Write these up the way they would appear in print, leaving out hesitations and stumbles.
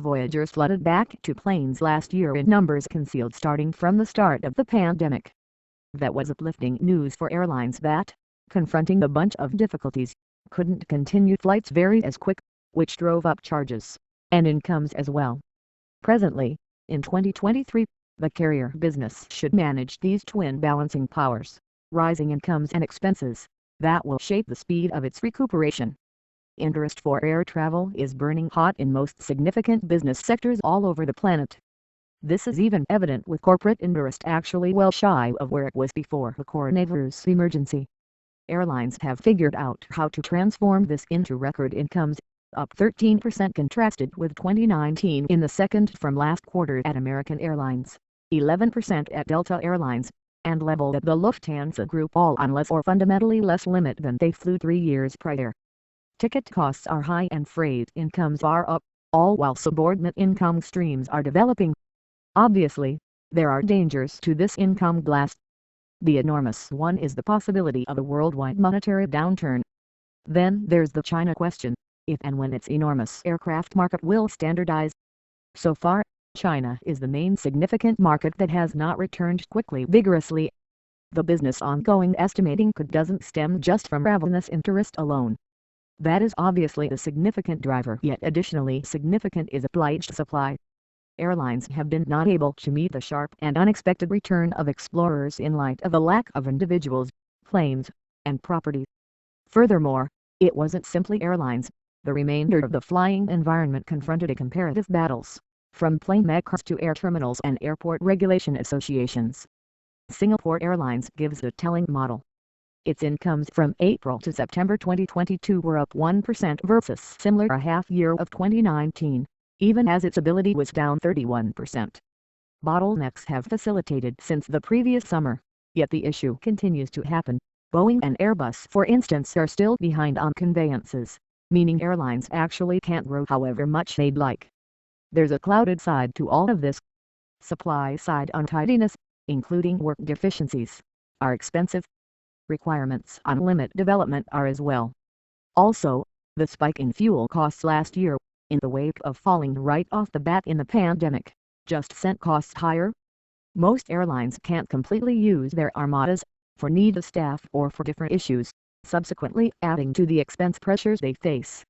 Voyagers flooded back to planes last year in numbers concealed starting from the start of the pandemic. That was uplifting news for airlines that, confronting a bunch of difficulties, couldn't continue flights very as quick, which drove up charges and incomes as well. Presently, in 2023, the carrier business should manage these twin balancing powers, rising incomes and expenses, that will shape the speed of its recuperation. Interest for air travel is burning hot in most significant business sectors all over the planet. This is even evident with corporate interest actually well shy of where it was before the coronavirus emergency. Airlines have figured out how to transform this into record incomes, up 13% contrasted with 2019 in the second from last quarter at American Airlines, 11% at Delta Airlines, and level at the Lufthansa Group, all on less or fundamentally less limit than they flew 3 years prior. Ticket costs are high and freight incomes are up, all while subordinate income streams are developing. Obviously, there are dangers to this income blast. The enormous one is the possibility of a worldwide monetary downturn. Then there's the China question, if and when its enormous aircraft market will standardize. So far, China is the main significant market that has not returned quickly vigorously. The business ongoing estimating doesn't stem just from ravenous interest alone. That is obviously a significant driver, yet additionally significant is obliged supply. Airlines have been not able to meet the sharp and unexpected return of explorers in light of the lack of individuals, planes, and property. Furthermore, it wasn't simply airlines. The remainder of the flying environment confronted a comparative battles, from planemakers to air terminals and airport regulation associations. Singapore Airlines gives a telling model. Its incomes from April to September 2022 were up 1% versus similar half year of 2019, even as its ability was down 31%. Bottlenecks have facilitated since the previous summer, yet the issue continues to happen. Boeing and Airbus, for instance, are still behind on conveyances, meaning airlines actually can't grow however much they'd like. There's a clouded side to all of this. Supply side untidiness, including work deficiencies, are expensive. Requirements on limit development are as well. Also, the spike in fuel costs last year, in the wake of falling right off the bat in the pandemic, just sent costs higher. Most airlines can't completely use their armadas, for need of staff or for different issues, subsequently adding to the expense pressures they face.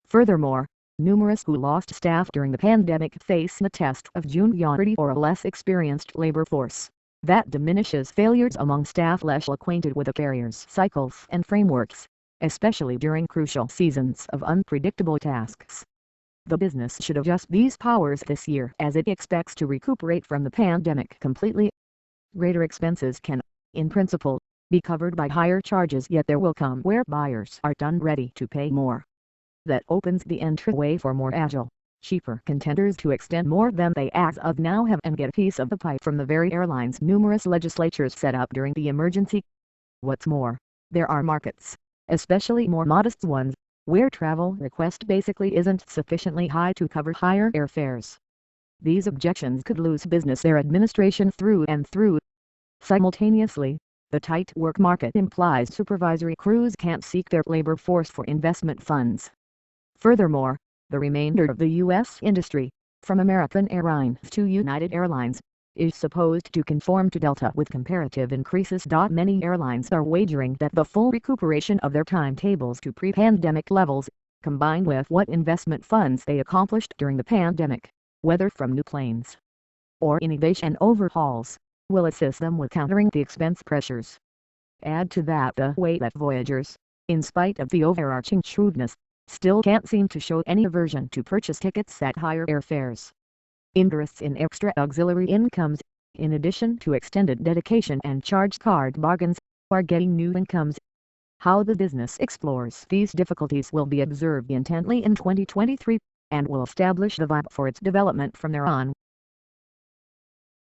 Furthermore, numerous who lost staff during the pandemic face the test of juniority or a less experienced labor force. That diminishes failures among staff less acquainted with the carrier's cycles and frameworks, especially during crucial seasons of unpredictable tasks. The business should adjust these powers this year as it expects to recuperate from the pandemic completely. Greater expenses can, in principle, be covered by higher charges, yet there will come where buyers are done ready to pay more. That opens the entryway for more agile, cheaper contenders to extend more than they as of now have and get a piece of the pie from the very airlines numerous legislatures set up during the emergency. What's more, there are markets, especially more modest ones, where travel request basically isn't sufficiently high to cover higher airfares. These objections could lose business their administration through and through. Simultaneously, the tight work market implies supervisory crews can't seek their labor force for investment funds. Furthermore, the remainder of the U.S. industry, from American Airlines to United Airlines, is supposed to conform to Delta with comparative increases. Many airlines are wagering that the full recuperation of their timetables to pre-pandemic levels, combined with what investment funds they accomplished during the pandemic, whether from new planes or innovation overhauls, will assist them with countering the expense pressures. Add to that the way that Voyagers, in spite of the overarching shrewdness, still can't seem to show any aversion to purchase tickets at higher airfares. Interests in extra auxiliary incomes, in addition to extended dedication and charge card bargains, are getting new incomes. How the business explores these difficulties will be observed intently in 2023, and will establish the vibe for its development from there on.